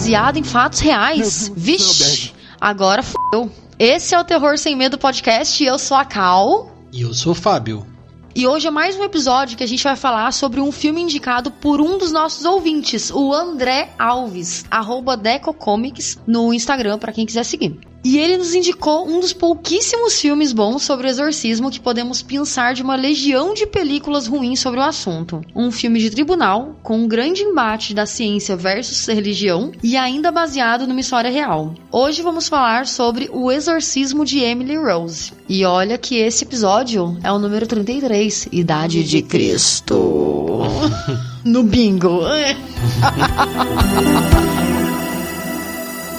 baseado em fatos reais. Vixe, agora fudeu. Esse é o Terror Sem Medo Podcast e eu sou a Cal. E eu sou o Fábio. E hoje é mais um episódio que a gente vai falar sobre um filme indicado por um dos nossos ouvintes, o André Alves, @DecoComics no Instagram, pra quem quiser seguir. E ele nos indicou um dos pouquíssimos filmes bons sobre o exorcismo que podemos pensar de uma legião de películas ruins sobre o assunto. Um filme de tribunal, com um grande embate da ciência versus religião e ainda baseado numa história real. Hoje vamos falar sobre O Exorcismo de Emily Rose. E olha que esse episódio é o número 33, Idade de Cristo. No bingo.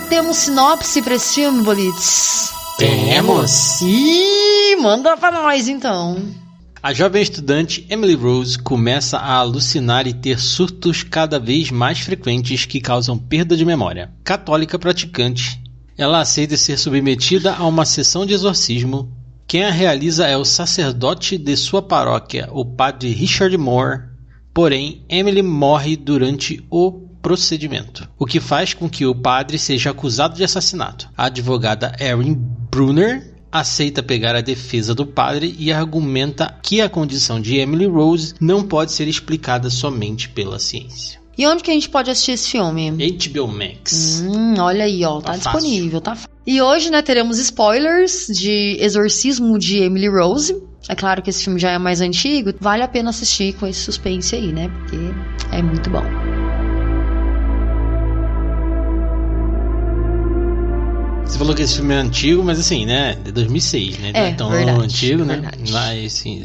Temos sinopse pra esse filme, Bolitz? Temos! Ih, manda pra nós então. A jovem estudante Emily Rose começa a alucinar e ter surtos cada vez mais frequentes que causam perda de memória. Católica praticante, ela aceita ser submetida a uma sessão de exorcismo. Quem a realiza é o sacerdote de sua paróquia, o padre Richard Moore. Porém, Emily morre durante o procedimento, o que faz com que o padre seja acusado de assassinato. A advogada Erin Brunner aceita pegar a defesa do padre e argumenta que a condição de Emily Rose não pode ser explicada somente pela ciência. E onde que a gente pode assistir esse filme? HBO Max. Olha aí, ó, tá disponível, tá fácil. E hoje, né, teremos spoilers de Exorcismo de Emily Rose. É claro que esse filme já é mais antigo, vale a pena assistir com esse suspense aí, né, porque é muito bom. Você falou que esse filme é antigo, mas assim, né? De 2006, né? Não é tão verdade, antigo, né? Verdade. Mas, assim,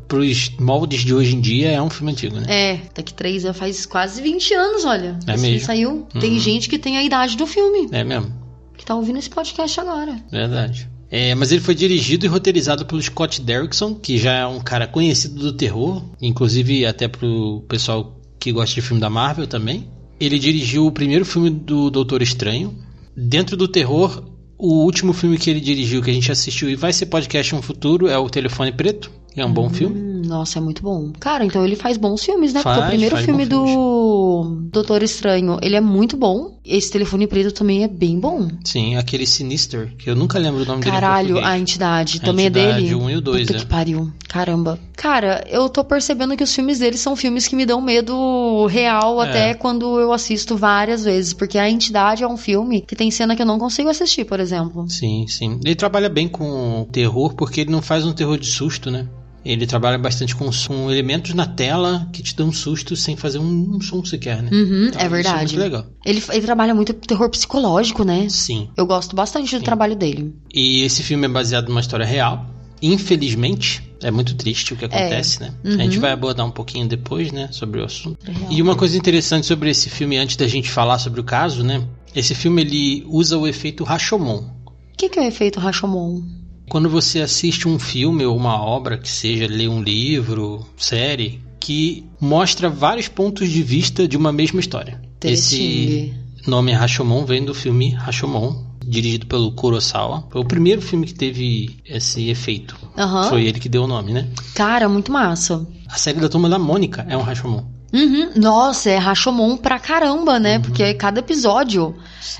pros moldes de hoje em dia, é um filme antigo, né? É, daqui 3 anos, faz quase 20 anos, olha. É esse mesmo? Filme saiu. Tem gente que tem a idade do filme. É mesmo? Que tá ouvindo esse podcast agora. Verdade. Mas ele foi dirigido e roteirizado pelo Scott Derrickson, que já é um cara conhecido do terror, inclusive até pro pessoal que gosta de filme da Marvel também. Ele dirigiu o primeiro filme do Doutor Estranho. Dentro do terror, o último filme que ele dirigiu, que a gente assistiu e vai ser podcast no futuro, é O Telefone Preto, que é um bom filme. Nossa, é muito bom. Cara, então ele faz bons filmes, né? Porque o primeiro filme do Doutor Estranho, ele é muito bom. Esse Telefone Preto também é bem bom. Sim, aquele Sinister, que eu nunca lembro o nome dele em português. Caralho, a Entidade também é dele? 1 e o 2, Puta que pariu. Caramba. Cara, eu tô percebendo que os filmes dele são filmes que me dão medo real até quando eu assisto várias vezes. Porque a Entidade é um filme que tem cena que eu não consigo assistir, por exemplo. Sim, sim. Ele trabalha bem com terror porque ele não faz um terror de susto, né? Ele trabalha bastante com elementos na tela que te dão um susto sem fazer um som sequer, né? Então, é verdade. Isso é muito legal. Ele trabalha muito terror psicológico, né? Sim. Eu gosto bastante do trabalho dele. E esse filme é baseado numa história real. Infelizmente, é muito triste o que acontece, né? A gente vai abordar um pouquinho depois, né? Sobre o assunto. E uma coisa interessante sobre esse filme, antes da gente falar sobre o caso, né? Esse filme, ele usa o efeito Rashomon. O que é o efeito Rashomon? Quando você assiste um filme ou uma obra, que seja ler um livro, série, que mostra vários pontos de vista de uma mesma história. Esse nome Rashomon vem do filme Rashomon, dirigido pelo Kurosawa. Foi o primeiro filme que teve esse efeito. Foi ele que deu o nome, né? Cara, muito massa. A série da Turma da Mônica é um Rashomon. Nossa, é Rashomon pra caramba, né? Porque cada episódio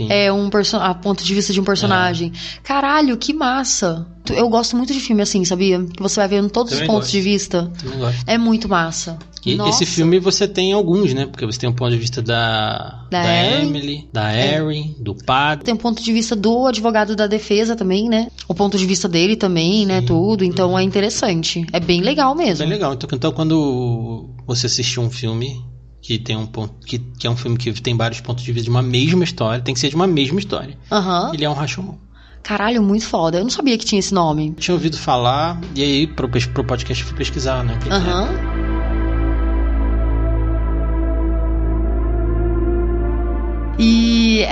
é a ponto de vista de um personagem. Caralho, que massa. Eu gosto muito de filme assim, sabia? Que você vai vendo todos os pontos de vista. É muito massa. E esse filme você tem alguns, né? Porque você tem o ponto de vista da Emily, da Erin, do padre. Tem o ponto de vista do advogado da defesa também, né? O ponto de vista dele também, né? Tudo. Então é interessante. É bem legal mesmo. Bem legal. Então quando você assistir um filme que tem um ponto, que é um filme que tem vários pontos de vista de uma mesma história, tem que ser de uma mesma história. Ele é um Rashomon. Caralho, muito foda. Eu não sabia que tinha esse nome. Tinha ouvido falar, e aí pro podcast eu fui pesquisar, né? E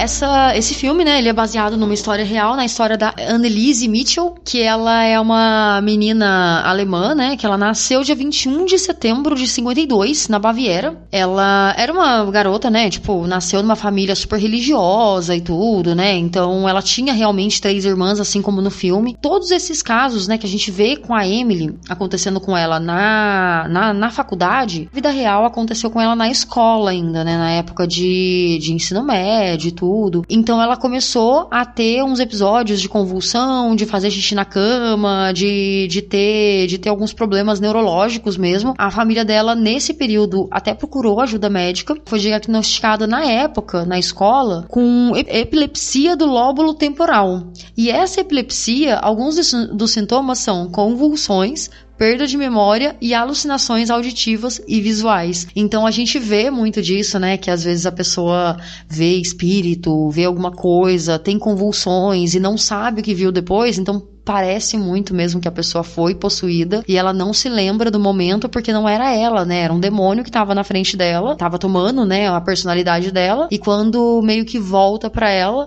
esse filme, né, ele é baseado numa história real, na história da Anneliese Mitchell, que ela é uma menina alemã, né, que ela nasceu dia 21 de setembro de 52, na Baviera. Ela era uma garota, né, tipo, nasceu numa família super religiosa e tudo, né, então ela tinha realmente 3 irmãs, assim como no filme. Todos esses casos, né, que a gente vê com a Emily, acontecendo com ela na faculdade, vida real aconteceu com ela na escola ainda, né, na época de ensino médio. remédio e tudo. Então ela começou a ter uns episódios de convulsão, de fazer xixi na cama, de ter alguns problemas neurológicos mesmo. A família dela, nesse período, até procurou ajuda médica. Foi diagnosticada na época, na escola, com epilepsia do lóbulo temporal. E essa epilepsia, alguns dos sintomas são convulsões, perda de memória e alucinações auditivas e visuais. Então a gente vê muito disso, né? Que às vezes a pessoa vê espírito, vê alguma coisa, tem convulsões e não sabe o que viu depois, então parece muito mesmo que a pessoa foi possuída e ela não se lembra do momento porque não era ela, né? Era um demônio que tava na frente dela, tava tomando, né, a personalidade dela, e quando meio que volta pra ela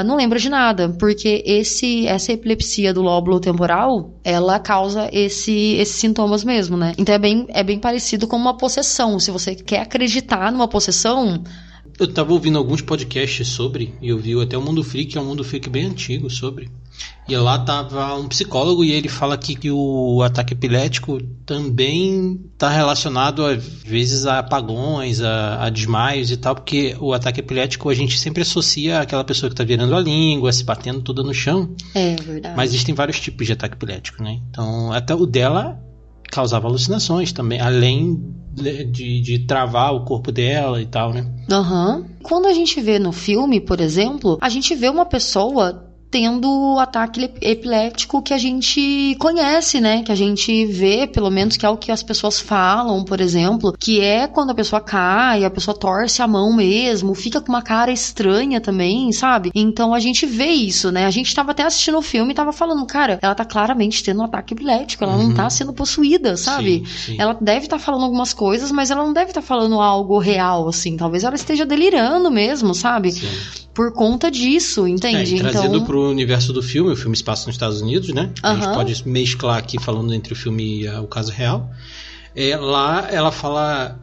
não lembra de nada, porque essa epilepsia do lóbulo temporal, ela causa esses sintomas mesmo, né? Então é bem parecido com uma possessão. Se você quer acreditar numa possessão... Eu tava ouvindo alguns podcasts sobre, e eu vi até o Mundo Freak, que é um Mundo Freak bem antigo sobre. E lá tava um psicólogo e ele fala que o ataque epilético também tá relacionado às vezes a apagões, a desmaios e tal, porque o ataque epilético a gente sempre associa àquela pessoa que tá virando a língua, se batendo toda no chão. É verdade. Mas existem vários tipos de ataque epilético, né? Então até o dela causava alucinações também, além de travar o corpo dela e tal, né? Quando a gente vê no filme, por exemplo, a gente vê uma pessoa tendo o ataque epilético que a gente conhece, né? Que a gente vê, pelo menos, que é o que as pessoas falam, por exemplo, que é quando a pessoa cai, a pessoa torce a mão mesmo, fica com uma cara estranha também, sabe? Então a gente vê isso, né? A gente tava até assistindo o filme e tava falando, cara, ela tá claramente tendo um ataque epilético, ela não tá sendo possuída, sabe? Sim. Ela deve estar falando algumas coisas, mas ela não deve estar falando algo real, assim. Talvez ela esteja delirando mesmo, sabe? Sim. Por conta disso, entende? Trazendo então... pro universo do filme, o filme se passa nos Estados Unidos, né? A gente Aham. pode mesclar aqui falando entre o filme e o caso real. Lá ela fala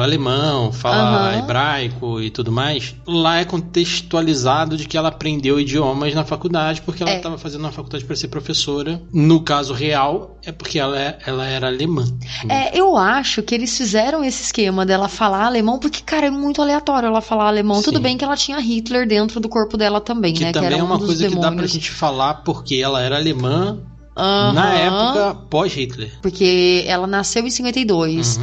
alemão, fala Aham. hebraico e tudo mais. Lá é contextualizado de que ela aprendeu idiomas na faculdade porque ela estava fazendo uma faculdade para ser professora. No caso real, é porque ela era alemã. Eu acho que eles fizeram esse esquema dela falar alemão porque, cara, é muito aleatório ela falar alemão. Sim. Tudo bem que ela tinha Hitler dentro do corpo dela também, Que né? também que era é uma dos coisa que dá pra demônios. gente falar porque ela era alemã Aham. na época pós-Hitler. Porque ela nasceu em 52.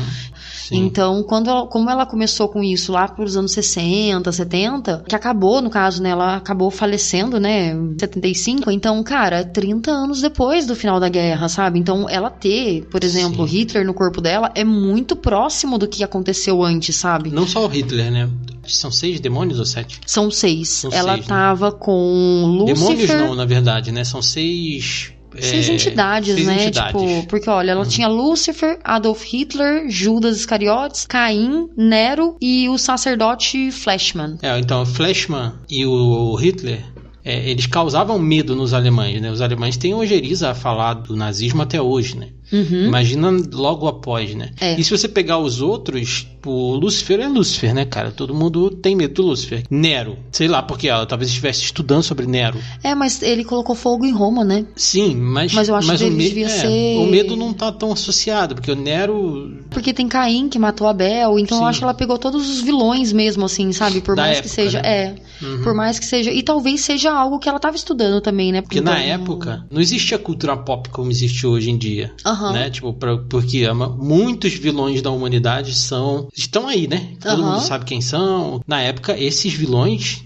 Sim. Então, como ela começou com isso lá pros anos 60, 70, que acabou, no caso, né, ela acabou falecendo, né, em 75, então, cara, 30 anos depois do final da guerra, sabe? Então, ela ter, por exemplo, Sim. Hitler no corpo dela é muito próximo do que aconteceu antes, sabe? Não só o Hitler, né? São 6 demônios ou 7? São 6. São Ela 6, né? tava com Lúcifer... Demônios não, na verdade, né? São 6... 6 entidades, 6 né? entidades. Tipo, porque olha, ela tinha Lúcifer, Adolf Hitler, Judas Iscariotes, Caim, Nero e o sacerdote Fleshman. Então, o Fleshman e o Hitler, eles causavam medo nos alemães, né? Os alemães têm ojeriza a falar do nazismo até hoje, né? Imagina logo após, né? E se você pegar os outros, o Lúcifer é Lúcifer, né, cara? Todo mundo tem medo do Lúcifer. Nero, sei lá, porque ela talvez estivesse estudando sobre Nero. Mas ele colocou fogo em Roma, né? Sim, mas eu acho que ele devia ser... o medo não tá tão associado, porque o Nero... Porque tem Caim que matou Abel, então Sim. eu acho que ela pegou todos os vilões mesmo, assim, sabe? Por Da mais época, que seja... né? Por mais que seja... E talvez seja algo que ela tava estudando também, né? Porque na época não existia cultura pop como existe hoje em dia. Né? Tipo, porque muitos vilões da humanidade estão aí, né? Todo mundo sabe quem são. Na época, esses vilões...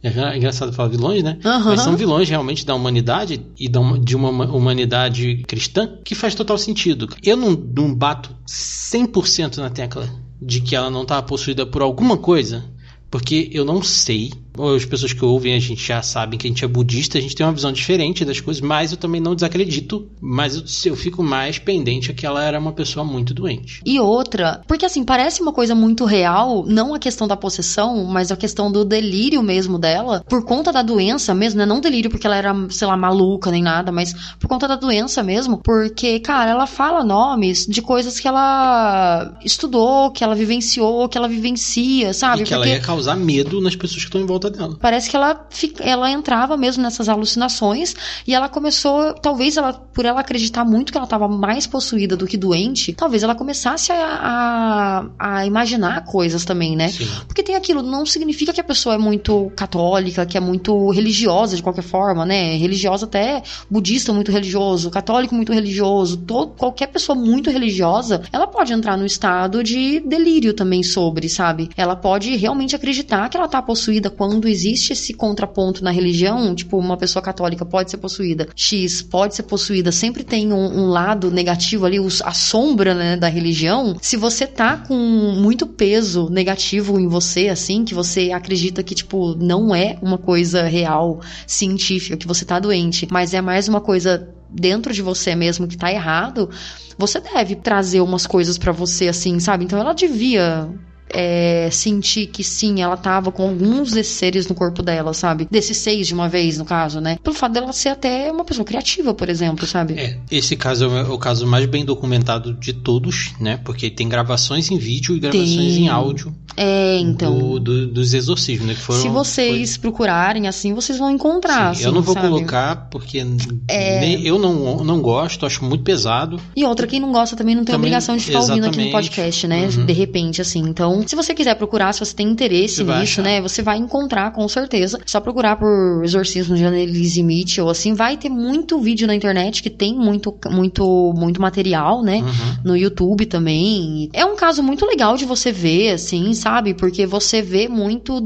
É engraçado falar vilões, né? Mas são vilões realmente da humanidade e de uma humanidade cristã que faz total sentido. Eu não bato 100% na tecla de que ela não está possuída por alguma coisa, porque eu não sei. As pessoas que ouvem a gente já sabem que a gente é budista, a gente tem uma visão diferente das coisas, mas eu também não desacredito, mas eu fico mais pendente a que ela era uma pessoa muito doente. E outra, porque assim, parece uma coisa muito real, não a questão da possessão, mas a questão do delírio mesmo dela, por conta da doença mesmo, né? Não delírio porque ela era, sei lá, maluca nem nada, mas por conta da doença mesmo, porque, cara, ela fala nomes de coisas que ela estudou, que ela vivenciou, que ela vivencia, sabe? E que ela ia causar medo nas pessoas que estão em volta volta dela. Parece que ela entrava mesmo nessas alucinações e ela começou, talvez por ela acreditar muito que ela estava mais possuída do que doente, talvez ela começasse a imaginar coisas também, né? Sim. Porque tem aquilo, não significa que a pessoa é muito católica, que é muito religiosa de qualquer forma, né? Religiosa até, budista muito religioso, católico muito religioso, qualquer pessoa muito religiosa, ela pode entrar no estado de delírio também sobre, sabe? Ela pode realmente acreditar que ela tá possuída quando existe esse contraponto na religião, tipo, uma pessoa católica pode ser possuída, X pode ser possuída, sempre tem um lado negativo ali, a sombra, né, da religião. Se você tá com muito peso negativo em você, assim, que você acredita que, tipo, não é uma coisa real, científica, que você tá doente, mas é mais uma coisa dentro de você mesmo que tá errado, você deve trazer umas coisas pra você, assim, sabe? Então ela devia sentir que sim, ela tava com alguns desses seres no corpo dela, sabe? Desses 6 de uma vez, no caso, né? Pelo fato dela ser até uma pessoa criativa, por exemplo, sabe? Esse caso é o caso mais bem documentado de todos, né? Porque tem gravações em vídeo e gravações em áudio. Então. Dos exorcismos, né? Que foram, se vocês procurarem assim, vocês vão encontrar. Sim, assim, eu não vou sabe? colocar porque eu não gosto, acho muito pesado. E outra, quem não gosta também não tem obrigação de ficar ouvindo aqui no podcast, né? De repente, assim. Então, se você quiser procurar, se você tem interesse nisso, né? Você vai encontrar, com certeza. Só procurar por exorcismo de Annelise Mitchell, assim, vai ter muito vídeo na internet que tem muito material, né? No YouTube também. É um caso muito legal de você ver, assim, sabe? Porque você vê muito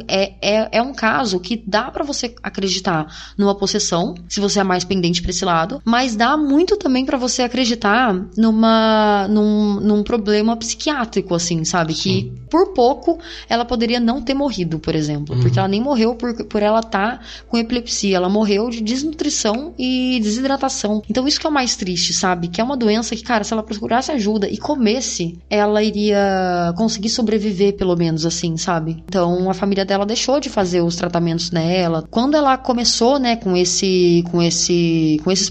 é um caso que dá pra você acreditar numa possessão, se você é mais pendente pra esse lado, mas dá muito também pra você acreditar num problema psiquiátrico, assim, sabe? Sim. Que por pouco ela poderia não ter morrido, por exemplo, porque ela nem morreu por ela estar com epilepsia, ela morreu de desnutrição e desidratação. Então isso que é o mais triste, sabe? Que é uma doença que, cara, se ela procurasse ajuda e comesse, ela iria conseguir sobreviver, pelo menos, assim, sabe? Então a família dela deixou de fazer os tratamentos nela. Quando ela começou, né, com esses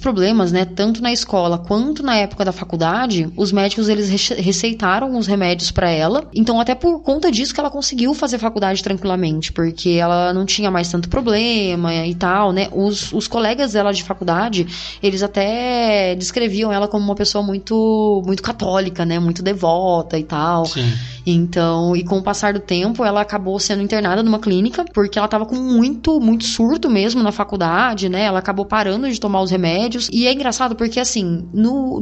problemas, né, tanto na escola quanto na época da faculdade, os médicos, eles receitaram os remédios pra ela. Então até por conta disso que ela conseguiu fazer faculdade tranquilamente, porque ela não tinha mais tanto problema e tal, né? Os colegas dela de faculdade, eles até descreviam ela como uma pessoa muito, muito católica, né? Muito devota e tal. Sim. Então, e com o passar do tempo, ela acabou sendo internada numa clínica, porque ela tava com muito, muito surto mesmo na faculdade, né? Ela acabou parando de tomar os remédios. E é engraçado porque, assim,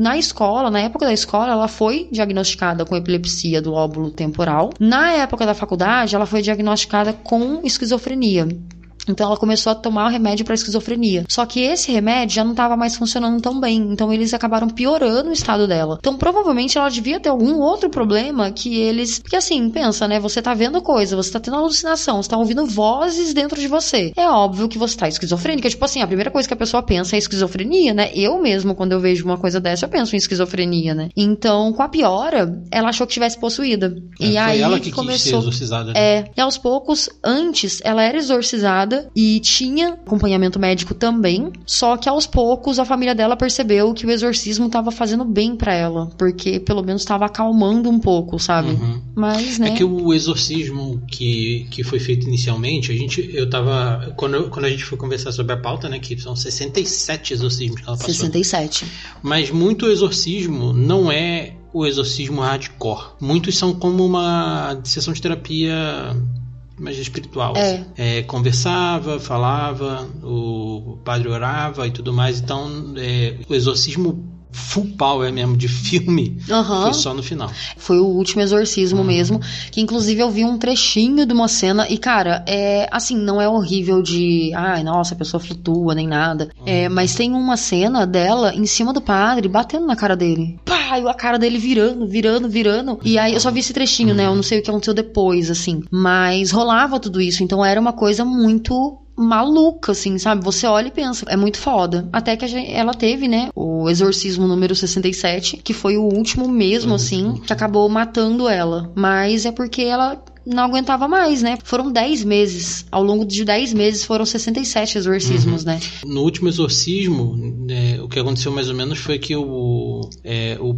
na época da escola, ela foi diagnosticada com epilepsia do lóbulo temporal. Na época da faculdade, ela foi diagnosticada com esquizofrenia. Então ela começou a tomar o remédio para esquizofrenia. Só que esse remédio já não estava mais funcionando tão bem. Então eles acabaram piorando o estado dela. Então provavelmente ela devia ter algum outro problema que eles... Porque assim, pensa, né? Você tá vendo coisa, você tá tendo alucinação, você tá ouvindo vozes dentro de você. É óbvio que você tá esquizofrênica. Tipo assim, a primeira coisa que a pessoa pensa é esquizofrenia, né? Eu mesmo, quando eu vejo uma coisa dessa, eu penso em esquizofrenia, né? Então, com a piora, ela achou que tivesse possuída. E aí ela que começou... quis ser exorcizada. Né? E aos poucos, antes, ela era exorcizada e tinha acompanhamento médico também, só que aos poucos a família dela percebeu que o exorcismo estava fazendo bem pra ela, porque pelo menos estava acalmando um pouco, sabe? Mas, né? É que o exorcismo que foi feito inicialmente, quando a gente foi conversar sobre a pauta, né, que são 67 exorcismos que ela passou. 67. Mas muito exorcismo não é o exorcismo hardcore. Muitos são como uma sessão de terapia mais espiritual. Conversava, falava, o padre orava e tudo mais. Então, o exorcismo full power mesmo de filme foi só no final. Foi o último exorcismo mesmo, que inclusive eu vi um trechinho de uma cena e, cara, assim, não é horrível de ai, nossa, a pessoa flutua, nem nada. Mas tem uma cena dela em cima do padre, batendo na cara dele. Pá, e a cara dele virando. E aí eu só vi esse trechinho, né? Eu não sei o que aconteceu depois, assim. Mas rolava tudo isso, então era uma coisa muito maluca, assim, sabe? Você olha e pensa, é muito foda. Até que ela teve, né, o exorcismo número 67, que foi o último mesmo, assim, que acabou matando ela. Mas é porque ela não aguentava mais, né? Foram 10 meses. Ao longo de 10 meses foram 67 exorcismos, né? No último exorcismo, o que aconteceu mais ou menos foi que o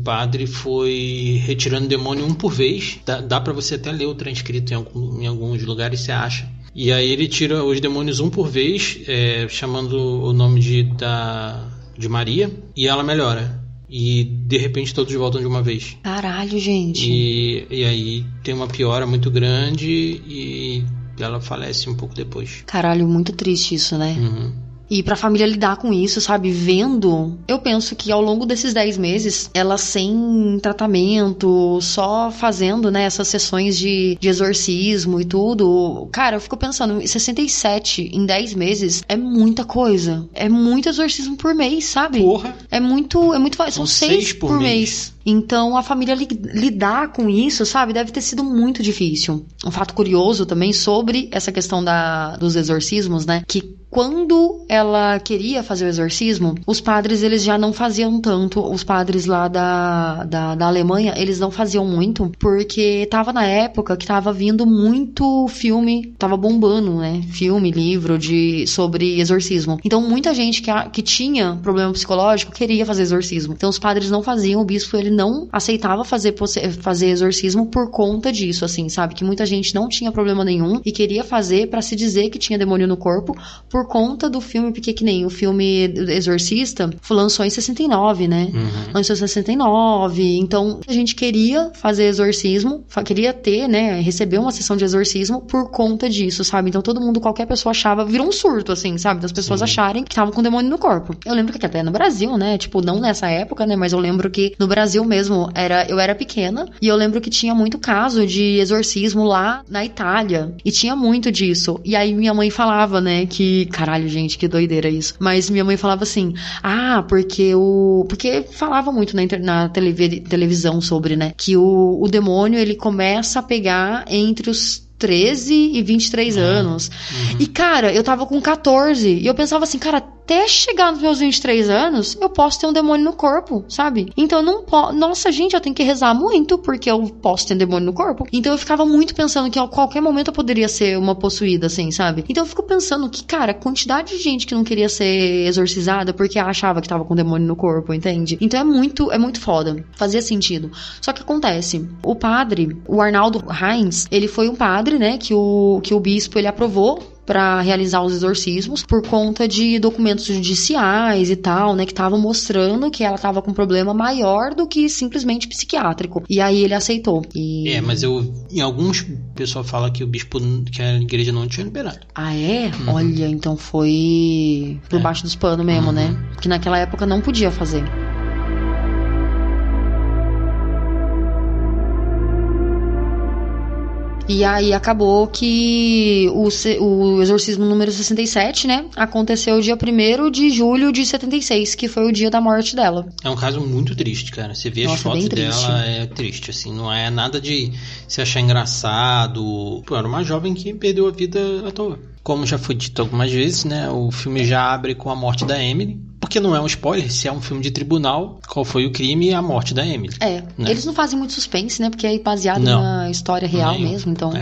padre foi retirando o demônio um por vez. Dá pra você até ler o transcrito em alguns lugares, você acha. E aí ele tira os demônios um por vez, chamando o nome de Maria, e ela melhora. E de repente todos voltam de uma vez. Caralho, gente. E aí tem uma piora muito grande e ela falece um pouco depois. Caralho, muito triste isso, né? Uhum. E pra família lidar com isso, sabe? Vendo, eu penso que ao longo desses 10 meses, ela sem tratamento, só fazendo, né, essas sessões de exorcismo e tudo. Cara, eu fico pensando, 67 em 10 meses é muita coisa. É muito exorcismo por mês, sabe? Porra! É muito. São 6 por mês. Então, a família lidar com isso, sabe, deve ter sido muito difícil. Um fato curioso também sobre essa questão dos exorcismos, né, que quando ela queria fazer o exorcismo, os padres, eles já não faziam tanto. Os padres lá da Alemanha, eles não faziam muito, porque tava na época que tava vindo muito filme, tava bombando, né, filme, livro sobre exorcismo. Então, muita gente que tinha problema psicológico queria fazer exorcismo. Então, os padres não faziam, o bispo, ele não aceitava fazer exorcismo por conta disso, assim, sabe? Que muita gente não tinha problema nenhum e queria fazer pra se dizer que tinha demônio no corpo por conta do filme, porque que nem o filme Exorcista lançou em 69, né? Lançou em 69, então a gente queria fazer exorcismo, queria ter, né, receber uma sessão de exorcismo por conta disso, sabe? Então todo mundo, qualquer pessoa achava, virou um surto, assim, sabe? Das pessoas acharem que estavam com demônio no corpo. Eu lembro que até no Brasil, né, tipo, não nessa época, né, mas eu lembro que no Brasil mesmo, eu era pequena, e eu lembro que tinha muito caso de exorcismo lá na Itália, e tinha muito disso. E aí minha mãe falava, né, que, caralho, gente, que doideira isso. Mas minha mãe falava assim, porque falava muito na televisão sobre, né, que o demônio, ele começa a pegar entre os 13 e 23 anos. E, cara, eu tava com 14, e eu pensava assim, cara, até chegar nos meus 23 anos, eu posso ter um demônio no corpo, sabe? Então eu não posso... Nossa, gente, eu tenho que rezar muito, porque eu posso ter demônio no corpo. Então eu ficava muito pensando que a qualquer momento eu poderia ser uma possuída, assim, sabe? Então eu fico pensando que, cara, a quantidade de gente que não queria ser exorcizada porque achava que tava com demônio no corpo, entende? Então é muito foda. Fazia sentido. Só que acontece, o padre, o Arnaldo Heinz, ele foi um padre, né, que o bispo, ele aprovou para realizar os exorcismos por conta de documentos judiciais e tal, né, que estavam mostrando que ela tava com um problema maior do que simplesmente psiquiátrico. E aí ele aceitou. Mas em alguns pessoal fala que que a igreja não tinha liberado. Ah, é? Olha, então foi por baixo dos panos mesmo, né? Porque naquela época não podia fazer. E aí acabou que o exorcismo número 67, né, aconteceu dia 1º de julho de 76, que foi o dia da morte dela. É um caso muito triste, cara. Você vê as fotos dela, é triste, assim. Não é nada de se achar engraçado. Pô, era uma jovem que perdeu a vida à toa. Como já foi dito algumas vezes, né, o filme já abre com a morte da Emily. Porque não é um spoiler, se é um filme de tribunal, qual foi o crime e a morte da Emily. Né? Eles não fazem muito suspense, né? Porque é baseado na história real mesmo, então...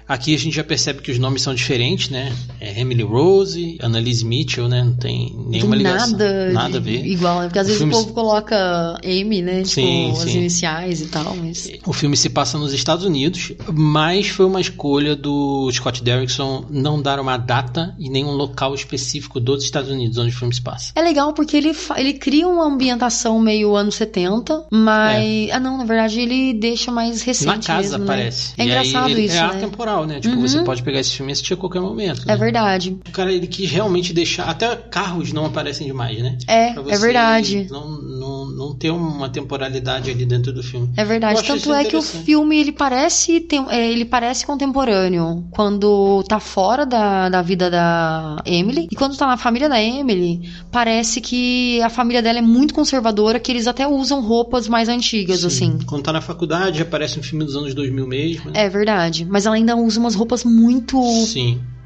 Aqui a gente já percebe que os nomes são diferentes, né? É Emily Rose, Annalise Mitchell, né? Não tem nenhuma ligação. Nada a ver. Igual, né? Porque às vezes o povo coloca Amy, né? Tipo, as iniciais e tal, mas... O filme se passa nos Estados Unidos, mas foi uma escolha do Scott Derrickson não dar uma data e nenhum local específico dos Estados Unidos onde o filme se passa. É legal porque ele cria uma ambientação meio anos 70, mas... não, na verdade ele deixa mais recente na casa mesmo, aparece. Né? É engraçado isso, é né? atemporal, né? Tipo, você pode pegar esse filme e assistir a qualquer momento. É verdade. O cara, ele quis realmente deixar... Até carros não aparecem demais, né? É verdade. Não ter uma temporalidade ali dentro do filme. É verdade. Tanto é que o filme, ele parece contemporâneo quando tá fora da vida da Emily. E quando tá na família da Emily, parece que a família dela é muito conservadora, que eles até usam roupas mais antigas, assim. Quando tá na faculdade, aparece um filme dos anos 2000 mesmo. Né? É verdade. Mas ela ainda usa umas roupas muito...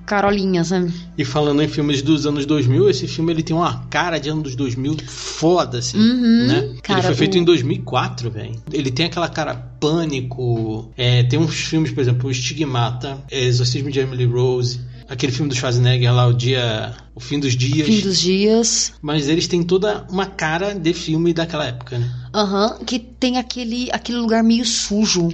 carolinhas, né? E falando em filmes dos anos 2000, esse filme ele tem uma cara de anos 2000 foda, assim, né? Cara, ele foi feito em 2004, velho. Ele tem aquela cara Pânico, tem uns filmes, por exemplo, o Estigmata, Exorcismo de Emily Rose, aquele filme do Schwarzenegger lá, O Fim dos Dias. Fim dos Dias. Mas eles têm toda uma cara de filme daquela época, né? Que tem aquele lugar meio sujo.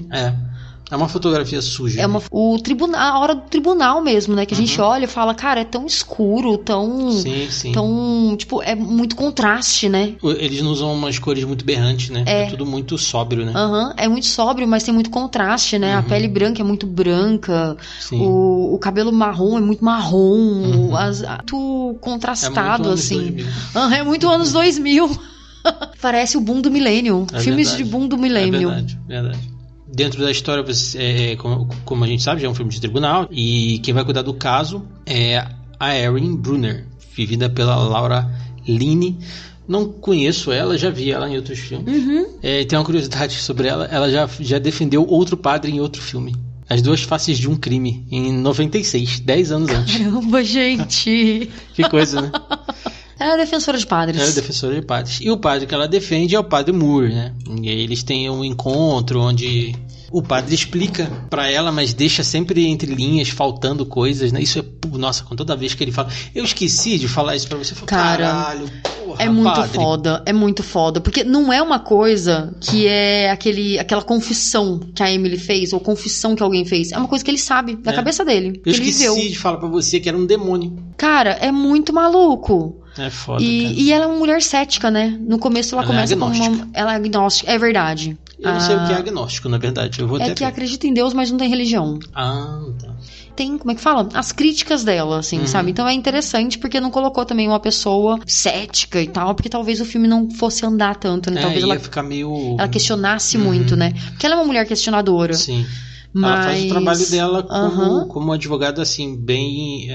É uma fotografia suja. A hora do tribunal mesmo, né? Que a gente olha e fala, cara, é tão escuro, tão... Sim. Tão, tipo, é muito contraste, né? Eles não usam umas cores muito berrantes, né? É tudo muito sóbrio, né? É muito sóbrio, mas tem muito contraste, né? A pele branca é muito branca. O cabelo marrom é muito marrom. Muito contrastado, assim. É muito anos 2000. Parece o boom do milênio. Filmes verdade. de boom do milênio. Verdade. Dentro da história, como a gente sabe, já é um filme de tribunal. E quem vai cuidar do caso é a Erin Brunner, vivida pela Laura Linney. Não conheço ela, já vi ela em outros filmes. Tem uma curiosidade sobre ela. Ela já defendeu outro padre em outro filme. As Duas Faces de um Crime, em 96, 10 anos antes. Caramba, gente! Que coisa, né? Ela é defensora de padres. Ela é defensora de padres. E o padre que ela defende é o padre Moore, né? E aí eles têm um encontro onde o padre explica pra ela, mas deixa sempre entre linhas, faltando coisas, né? Isso é... Nossa, com toda vez que ele fala... Eu esqueci de falar isso pra você. Cara, caralho, porra, é muito padre. foda. É muito foda. Porque não é uma coisa que é aquela confissão que a Emily fez, ou confissão que alguém fez. É uma coisa que ele sabe, da cabeça dele. Eu ele esqueci viveu. de falar pra você que era um demônio. Cara, é muito maluco. É foda, cara. E ela é uma mulher cética, né? No começo ela começa como uma... Ela é agnóstica. É verdade. Eu não sei o que é agnóstico, na verdade. Eu vou até que acredita em Deus, mas não tem religião. Ah, tá. Tem, como é que fala? As críticas dela, assim, sabe? Então é interessante porque não colocou também uma pessoa cética e tal, porque talvez o filme não fosse andar tanto, né? Talvez ia ficar meio... ela questionasse muito, né? Porque ela é uma mulher questionadora. Sim. Mas... Ela faz o trabalho dela como advogada, assim, bem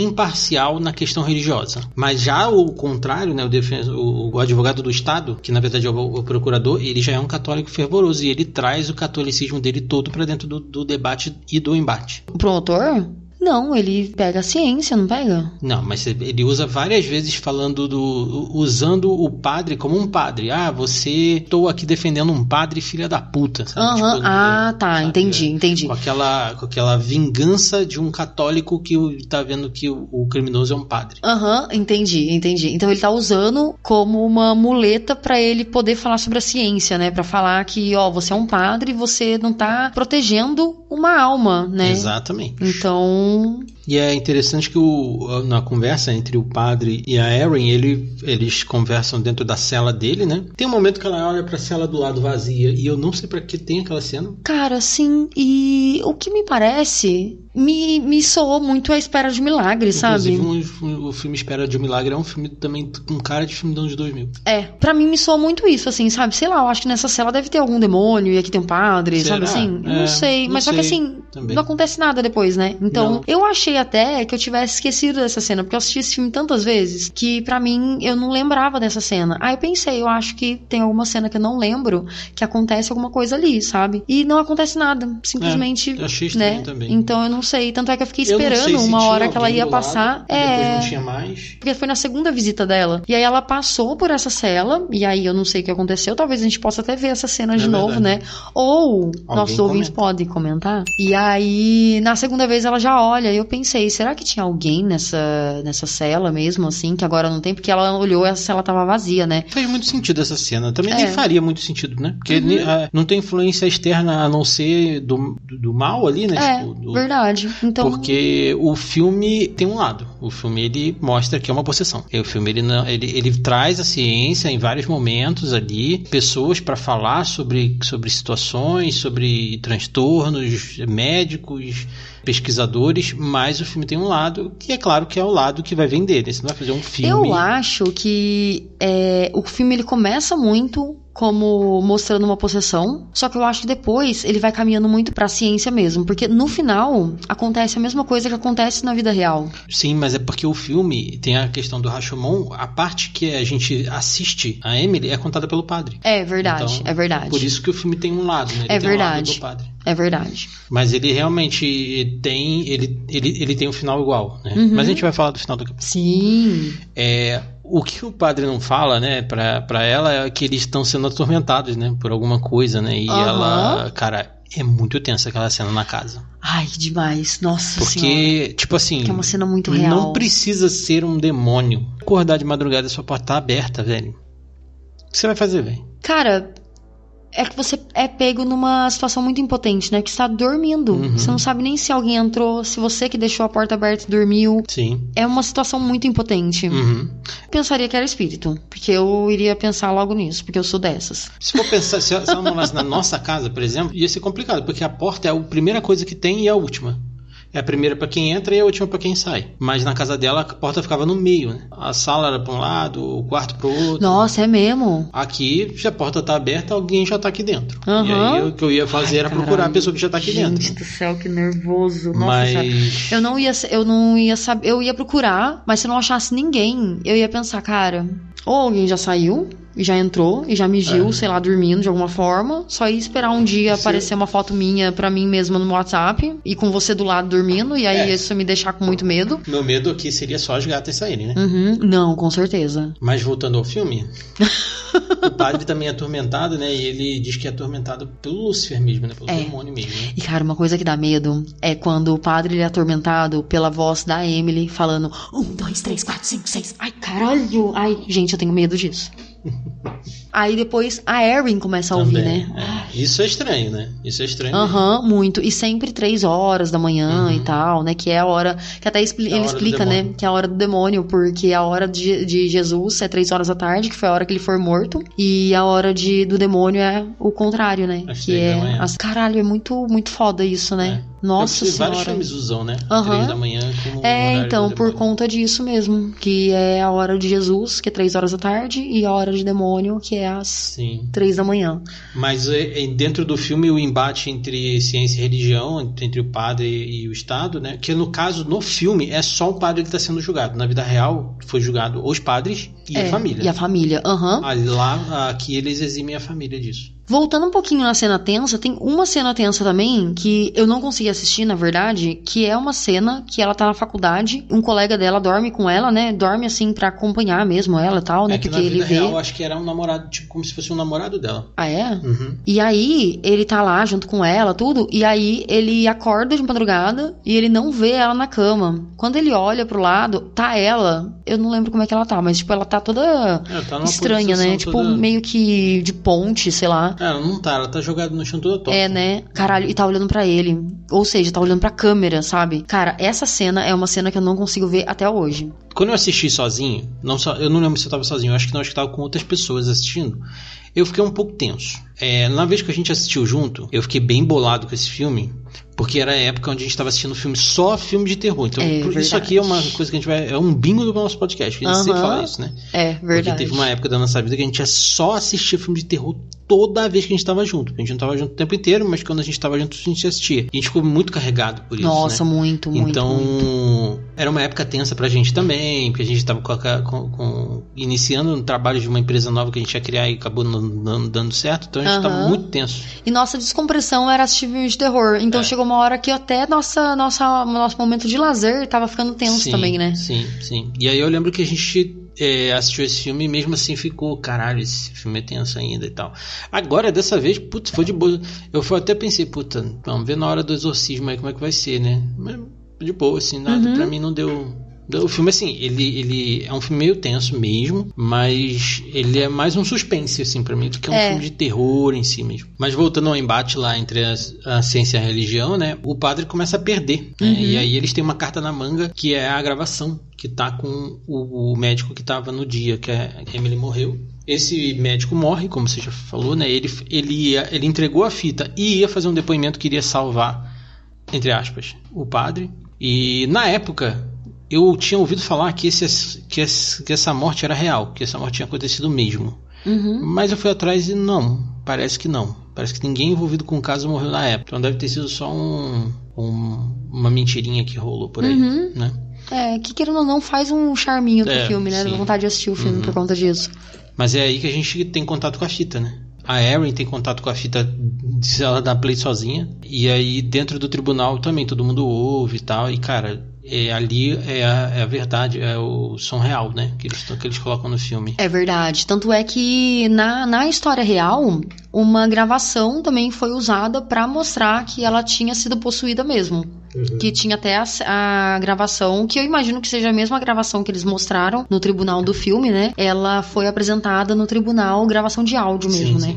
imparcial na questão religiosa. Mas já o contrário, né, o advogado do Estado, que na verdade é o procurador, ele já é um católico fervoroso e ele traz o catolicismo dele todo pra dentro do debate e do embate. O promotor? Não, ele pega a ciência, não pega? Não, mas ele usa várias vezes usando o padre como um padre. Ah, estou aqui defendendo um padre filha da puta, sabe? Tipo, tá, sabe? entendi. Com aquela vingança de um católico que tá vendo que o criminoso é um padre. Entendi. Então ele tá usando como uma muleta pra ele poder falar sobre a ciência, né? Pra falar que, você é um padre e você não tá protegendo uma alma, né? Exatamente. Então... E é interessante que na conversa entre o padre e a Erin, eles conversam dentro da cela dele, né? Tem um momento que ela olha pra cela do lado vazia e eu não sei pra que tem aquela cena. Cara, sim. E o que me parece... Me soou muito a Espera de um Milagre, sabe? Inclusive, o filme Espera de um Milagre é um filme também com cara de filme dos anos 2000. Pra mim me soou muito isso, assim, sabe? Sei lá, eu acho que nessa cela deve ter algum demônio e aqui tem um padre, Será? sabe assim? Não sei, mas só que assim, também não acontece nada depois, né? Então, eu achei até que eu tivesse esquecido dessa cena, porque eu assisti esse filme tantas vezes que pra mim eu não lembrava dessa cena. Aí eu pensei, eu acho que tem alguma cena que eu não lembro, que acontece alguma coisa ali, sabe? E não acontece nada, simplesmente, eu achei estranho também. Então eu não sei, tanto é que eu fiquei esperando uma hora que ela ia passar. Depois não tinha mais. Porque foi na segunda visita dela. E aí ela passou por essa cela, e aí eu não sei o que aconteceu, talvez a gente possa até ver essa cena de novo, né? Ou nossos ouvintes podem comentar. E aí, na segunda vez ela já olha, e eu pensei, será que tinha alguém nessa cela mesmo, assim, que agora não tem? Porque ela olhou e a cela tava vazia, né? Faz muito sentido essa cena. Também nem faria muito sentido, né? Porque não tem influência externa a não ser do mal ali, né? Verdade. Então... Porque o filme tem um lado. O filme, ele mostra que é uma possessão. O filme, ele traz a ciência em vários momentos ali, pessoas para falar sobre situações, sobre transtornos médicos, pesquisadores, mas o filme tem um lado que é claro que é o lado que vai vender. Você não vai fazer um filme... Eu acho que o filme ele começa muito como mostrando uma possessão, só que eu acho que depois ele vai caminhando muito pra ciência mesmo, porque no final acontece a mesma coisa que acontece na vida real. Sim, mas é porque o filme tem a questão do Rashomon, a parte que a gente assiste a Emily é contada pelo padre. É verdade, então, é verdade. Por isso que o filme tem um lado, né? Ele tem verdade. Um lado do padre. É verdade. Mas ele realmente tem ele tem um final igual, né? Mas a gente vai falar do final daqui a pouco. Sim. O que o padre não fala, né, pra ela é que eles estão sendo atormentados, né, por alguma coisa, né, e ela, cara, é muito tensa aquela cena na casa. Ai, que demais, nossa senhora. Porque, tipo assim... Que é uma cena muito real. Não precisa ser um demônio. Acordar de madrugada e sua porta tá aberta, velho. O que você vai fazer, velho? Cara... é que você é pego numa situação muito impotente, né? Que você tá dormindo. Você não sabe nem se alguém entrou, se você que deixou a porta aberta e dormiu. Sim. É uma situação muito impotente. Pensaria que era espírito, porque eu iria pensar logo nisso, porque eu sou dessas. Se for pensar, se ela morasse na nossa casa, por exemplo, ia ser complicado, porque a porta é a primeira coisa que tem e a última. É a primeira pra quem entra e a última pra quem sai. Mas na casa dela, a porta ficava no meio, né? A sala era pra um lado, o quarto pro outro. Nossa, é mesmo? Aqui, se a porta tá aberta, alguém já tá aqui dentro. Uhum. E aí, o que eu ia fazer era procurar a pessoa que já tá aqui dentro. Gente do céu, que nervoso. Nossa, mas... eu não ia saber. Eu ia procurar, mas se eu não achasse ninguém, eu ia pensar, cara, ou alguém já saiu e já entrou e já migiu, sei lá, dormindo de alguma forma. Só ia esperar um dia aparecer uma foto minha pra mim mesma no WhatsApp e com você do lado dormindo, e aí isso me deixar com muito medo. Meu medo aqui seria só as gatas saírem, né? Não, com certeza. Mas voltando ao filme, o padre também é atormentado, né? E ele diz que é atormentado pelo Lúcifer mesmo, né? Pelo demônio mesmo, né? E cara, uma coisa que dá medo é quando o padre ele é atormentado pela voz da Emily falando 1, 2, 3, 4, 5, 6. Ai, caralho! Ai, gente, eu tenho medo disso. Aí depois a Erin começa a ouvir, né? Isso é estranho, né? Isso é estranho. Muito. E sempre 3 horas da manhã e tal, né? Que é a hora. Que até ele explica, né? Que é a hora do demônio, porque a hora de Jesus é 3 horas da tarde, que foi a hora que ele foi morto. E a hora do demônio é o contrário, né? Que é. Caralho, é muito, muito foda isso, né? Nossa senhora. Vários filmes usam, né? 3 da manhã como então, por conta disso mesmo. Que é a hora de Jesus, que é 3 horas da tarde, e a hora de demônio, que é às 3 da manhã. Mas dentro do filme o embate entre ciência e religião, entre o padre e o Estado, né? Que no caso, no filme, é só o padre que está sendo julgado. Na vida real, foi julgado os padres e a família. E a família, Aqui eles eximem a família disso. Voltando um pouquinho na cena tensa, tem uma cena tensa também que eu não consegui assistir, na verdade, que é uma cena que ela tá na faculdade, um colega dela dorme com ela, né? Dorme assim pra acompanhar mesmo ela e tal, né? Que porque na vida ele real, acho que era um namorado, tipo como se fosse um namorado dela. Ah, é? E aí, ele tá lá junto com ela, tudo, e aí ele acorda de madrugada e ele não vê ela na cama. Quando ele olha pro lado, tá ela, eu não lembro como é que ela tá, mas tipo, ela tá toda estranha, né? Tipo, meio que de ponte, sei lá. Ela não tá, ela tá jogada no chão toda torta. É, né? Caralho, e tá olhando pra ele. Ou seja, tá olhando pra câmera, sabe? Cara, essa cena é uma cena que eu não consigo ver até hoje. Quando eu assisti sozinho, eu não lembro se eu tava sozinho, eu acho que tava com outras pessoas assistindo, eu fiquei um pouco tenso. Na vez que a gente assistiu junto, eu fiquei bem bolado com esse filme, porque era a época onde a gente estava assistindo só filme de terror. Então, isso aqui é uma coisa que a gente vai... É um bingo do nosso podcast, que a gente sempre fala isso, né? É, verdade. Porque teve uma época da nossa vida que a gente só assistia filme de terror toda vez que a gente estava junto. A gente não estava junto o tempo inteiro, mas quando a gente estava junto, a gente assistia. E a gente ficou muito carregado por isso, Nossa, né? muito. Então, era uma época tensa pra gente também, porque a gente estava iniciando um trabalho de uma empresa nova que a gente ia criar e acabou não dando certo. Então, a gente estava muito tenso. E nossa descompressão era assistir filme de terror. Então, chegou uma hora que até nosso momento de lazer tava ficando tenso também, né? Sim. E aí eu lembro que a gente assistiu esse filme e mesmo assim ficou, caralho, esse filme é tenso ainda e tal. Agora, dessa vez, putz, foi de boa. Eu até pensei, puta, vamos ver na hora do exorcismo aí como é que vai ser, né? Mas de boa, assim, nada, pra mim não deu... O filme, assim, ele é um filme meio tenso mesmo, mas ele é mais um suspense, assim, pra mim, do que um filme de terror em si mesmo. Mas voltando ao embate lá entre a ciência e a religião, né, o padre começa a perder, né, e aí eles têm uma carta na manga que é a gravação, que tá com o médico que tava no dia que a Emily morreu. Esse médico morre, como você já falou, né, ele entregou a fita e ia fazer um depoimento que iria salvar, entre aspas, o padre. E na época... eu tinha ouvido falar que essa morte era real, que essa morte tinha acontecido mesmo. Mas eu fui atrás e parece que não. Parece que ninguém envolvido com o caso morreu na época. Então deve ter sido só uma mentirinha que rolou por aí, né? Que querendo ou não faz um charminho pro filme, né? Dá vontade de assistir o filme por conta disso. Mas é aí que a gente tem contato com a fita, né? A Erin tem contato com a fita se ela dá play sozinha. E aí dentro do tribunal também todo mundo ouve e tal. E cara... ali é a verdade, é o som real, né? Que eles colocam no filme. É verdade. Tanto é que na história real, uma gravação também foi usada pra mostrar que ela tinha sido possuída mesmo. Que tinha até a gravação, que eu imagino que seja a mesma gravação que eles mostraram no tribunal do filme, né? Ela foi apresentada no tribunal, gravação de áudio mesmo, né?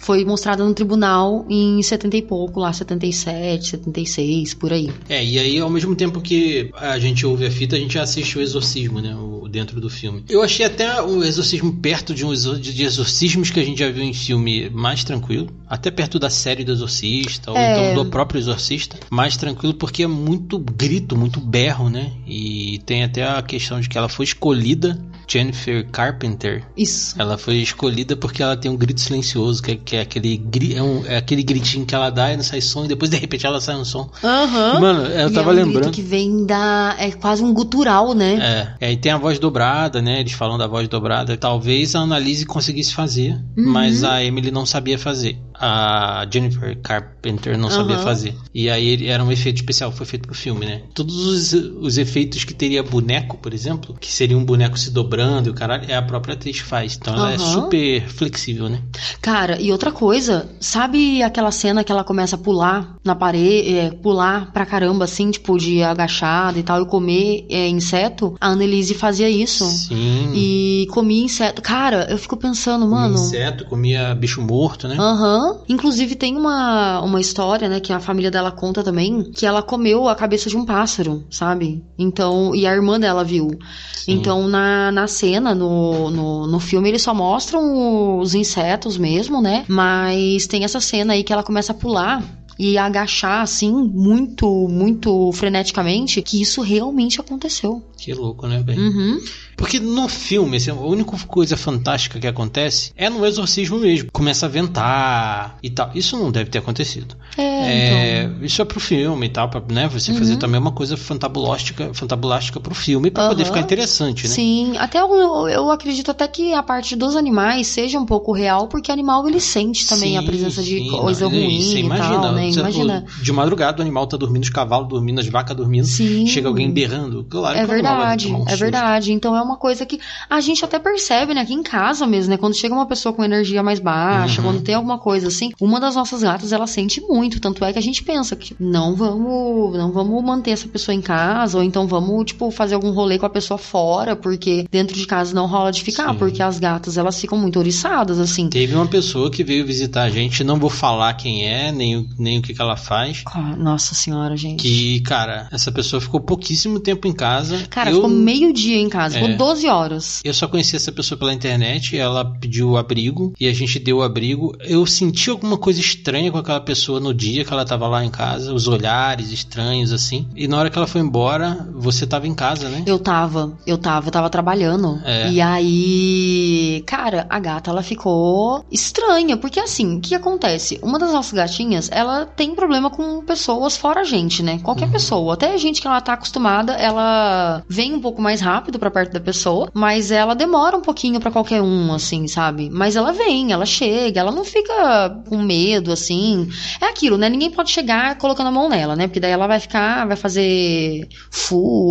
foi mostrada no tribunal em 70 e pouco, lá 77, 76, por aí. E aí ao mesmo tempo que a gente ouve a fita, a gente assiste o exorcismo, né, dentro do filme. Eu achei até o exorcismo perto de exorcismos que a gente já viu em filme mais tranquilo, até perto da série do Exorcista, ou então do próprio Exorcista, mais tranquilo porque é muito grito, muito berro, né, e tem até a questão de que ela foi escolhida, Jennifer Carpenter. Isso. Ela foi escolhida porque ela tem um grito silencioso, que é aquele aquele gritinho que ela dá e não sai som, e depois de repente ela sai um som. Uhum. Mano, eu tava lembrando. Grito que vem é quase um gutural, né? E tem a voz dobrada, né? Eles falam da voz dobrada. Talvez a Annalise conseguisse fazer, mas a Emily não sabia fazer. A Jennifer Carpenter não sabia fazer. E aí era um efeito especial, foi feito pro filme, né? Todos os efeitos que teria boneco, por exemplo, que seria um boneco se dobrando e o caralho, é a própria atriz que faz. Então ela é super flexível, né? Cara, e outra coisa, sabe aquela cena que ela começa a pular na parede, pular pra caramba, assim, tipo, de agachada e tal, e comer inseto? A Annelise fazia isso. Sim. E comia inseto. Cara, eu fico pensando, mano... Comia inseto, comia bicho morto, né? Inclusive tem uma história, né, que a família dela conta também, que ela comeu a cabeça de um pássaro, sabe? Então, e a irmã dela viu. Sim. Então, na cena, no filme, eles só mostram os insetos mesmo, né? Mas tem essa cena aí que ela começa a pular e agachar, assim, muito, muito freneticamente, que isso realmente aconteceu. Que louco, né, velho? Porque no filme, assim, a única coisa fantástica que acontece é no exorcismo mesmo. Começa a ventar e tal. Isso não deve ter acontecido. Então. Isso é pro filme e tal, pra, né, você fazer também uma coisa fantabulástica pro filme, pra poder ficar interessante, né? Sim, até eu acredito até que a parte dos animais seja um pouco real, porque animal ele sente também a presença de coisa ruim você e tal, né? Imagina. De madrugada o animal tá dormindo, os cavalos dormindo, as vacas dormindo, chega alguém berrando. Claro que é verdade. Então é uma coisa que a gente até percebe, né, aqui em casa mesmo, né, quando chega uma pessoa com energia mais baixa, quando tem alguma coisa assim, uma das nossas gatas, ela sente muito, tanto é que a gente pensa que não vamos manter essa pessoa em casa, ou então vamos, tipo, fazer algum rolê com a pessoa fora, porque dentro de casa não rola de ficar, porque as gatas, elas ficam muito oriçadas, assim. Teve uma pessoa que veio visitar a gente, não vou falar quem é, nem o que ela faz. Nossa senhora, gente. Que, cara, essa pessoa ficou pouquíssimo tempo em casa. Cara, ficou meio-dia em casa, ficou 12 horas. Eu só conheci essa pessoa pela internet, ela pediu abrigo e a gente deu o abrigo. Eu senti alguma coisa estranha com aquela pessoa no dia que ela tava lá em casa, os olhares estranhos assim. E na hora que ela foi embora, você tava em casa, né? Eu tava trabalhando. E aí, cara, a gata, ela ficou estranha, porque assim, o que acontece? Uma das nossas gatinhas, ela tem problema com pessoas fora a gente, né? Qualquer pessoa, até a gente que ela tá acostumada, ela vem um pouco mais rápido pra perto da pessoa, mas ela demora um pouquinho pra qualquer um, assim, sabe? Mas ela vem, ela chega, ela não fica com medo, assim. É aquilo, né? Ninguém pode chegar colocando a mão nela, né? Porque daí ela vai fazer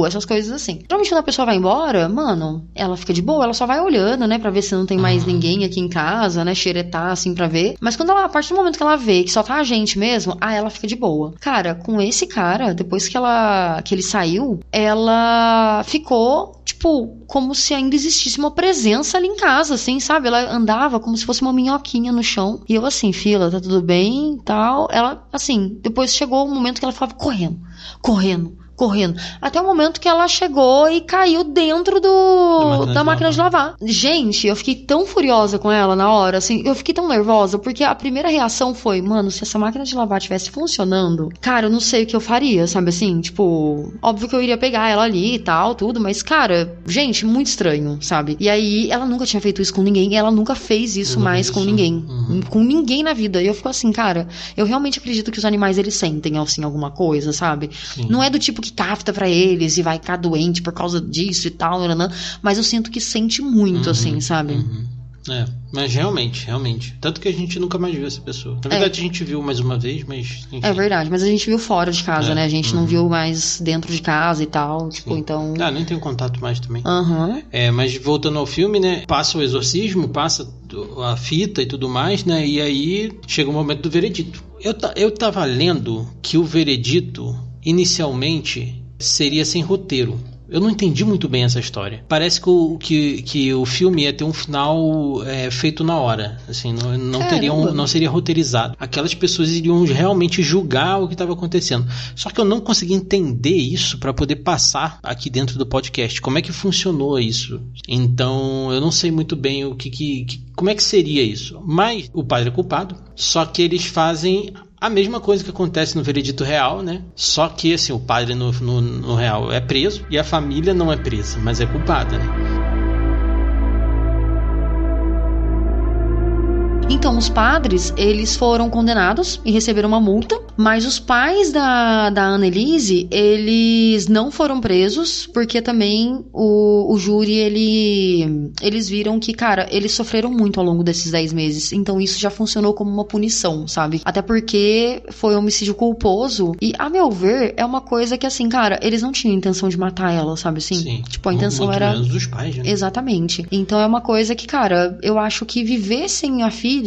essas coisas assim. Geralmente quando a pessoa vai embora, mano, ela fica de boa, ela só vai olhando, né? Pra ver se não tem mais ninguém aqui em casa, né? Xeretar, assim, pra ver. Mas quando ela, a partir do momento que ela vê que só tá a gente mesmo, ela fica de boa. Cara, com esse cara, depois que ele saiu, ela ficou, tipo, como se ainda existisse uma presença ali em casa, assim, sabe? Ela andava como se fosse uma minhoquinha no chão. E eu assim, fila, tá tudo bem e tal. Ela, assim, depois chegou um momento que ela ficava correndo. Até o momento que ela chegou e caiu dentro da máquina de lavar. Gente, eu fiquei tão furiosa com ela na hora, assim, eu fiquei tão nervosa, porque a primeira reação foi, mano, se essa máquina de lavar estivesse funcionando, cara, eu não sei o que eu faria, sabe assim? Tipo, óbvio que eu iria pegar ela ali e tal, tudo, mas, cara, gente, muito estranho, sabe? E aí, ela nunca tinha feito isso com ninguém, ela nunca fez isso mais com ninguém. Com ninguém na vida. E eu fico assim, cara, eu realmente acredito que os animais, eles sentem, assim, alguma coisa, sabe? Sim. Não é do tipo que capta pra eles e vai ficar doente por causa disso e tal, mas eu sinto que sente muito, assim, sabe? Mas realmente. Tanto que a gente nunca mais viu essa pessoa. Na verdade, a gente viu mais uma vez, mas... Enfim. É verdade, mas a gente viu fora de casa, né? A gente não viu mais dentro de casa e tal, tipo, então... nem tenho contato mais também. Mas voltando ao filme, né? Passa o exorcismo, passa a fita e tudo mais, né? E aí chega o momento do veredito. Eu tava lendo que o veredito, inicialmente, seria sem roteiro. Eu não entendi muito bem essa história. Parece que o filme ia ter um final feito na hora. Assim, não seria roteirizado. Aquelas pessoas iriam realmente julgar o que estava acontecendo. Só que eu não consegui entender isso para poder passar aqui dentro do podcast. Como é que funcionou isso? Então, eu não sei muito bem como é que seria isso. Mas o padre é culpado. Só que eles fazem a mesma coisa que acontece no veredito real, né? Só que, assim, o padre no real é preso e a família não é presa, mas é culpada, né? Então, os padres, eles foram condenados e receberam uma multa, mas os pais da Annelise, eles não foram presos, porque também o júri, eles viram que, cara, eles sofreram muito ao longo desses 10 meses, então isso já funcionou como uma punição, sabe? Até porque foi um homicídio culposo, e, a meu ver, é uma coisa que, assim, cara, eles não tinham intenção de matar ela, sabe assim? Sim. Tipo, a intenção muito era... menos dos pais, né? Exatamente. Então é uma coisa que, cara, eu acho que viver sem a filha,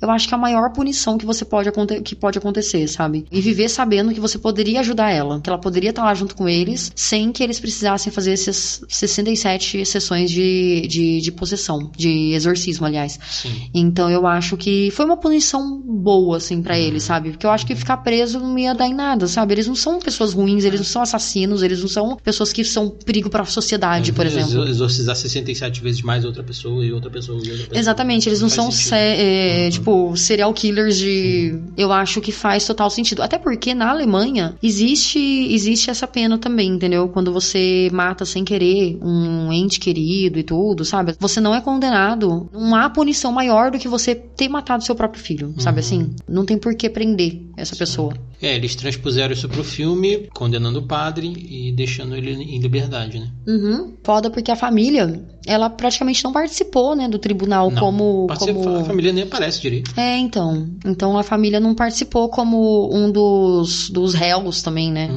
eu acho que é a maior punição que pode acontecer, sabe? E viver sabendo que você poderia ajudar ela, que ela poderia estar lá junto com eles, sem que eles precisassem fazer essas 67 sessões de possessão, de exorcismo, aliás. Sim. Então eu acho que foi uma punição boa, assim, pra eles, sabe? Porque eu acho que ficar preso não ia dar em nada, sabe? Eles não são pessoas ruins, eles não são assassinos, eles não são pessoas que são perigo pra sociedade, por exemplo. Exorcizar 67 vezes mais outra pessoa e outra pessoa e outra pessoa. Exatamente, eles não são tipo, serial killers de... Eu acho que faz total sentido. Até porque na Alemanha existe essa pena também, entendeu? Quando você mata sem querer um ente querido e tudo, sabe? Você não é condenado. Não há punição maior do que você ter matado seu próprio filho, sabe assim? Não tem por que prender essa pessoa. Eles transpuseram isso pro filme, condenando o padre e deixando ele em liberdade, né? Foda porque a família, ela praticamente não participou, né, do tribunal como... A família nem aparece direito. Então a família não participou como um dos réus também, né?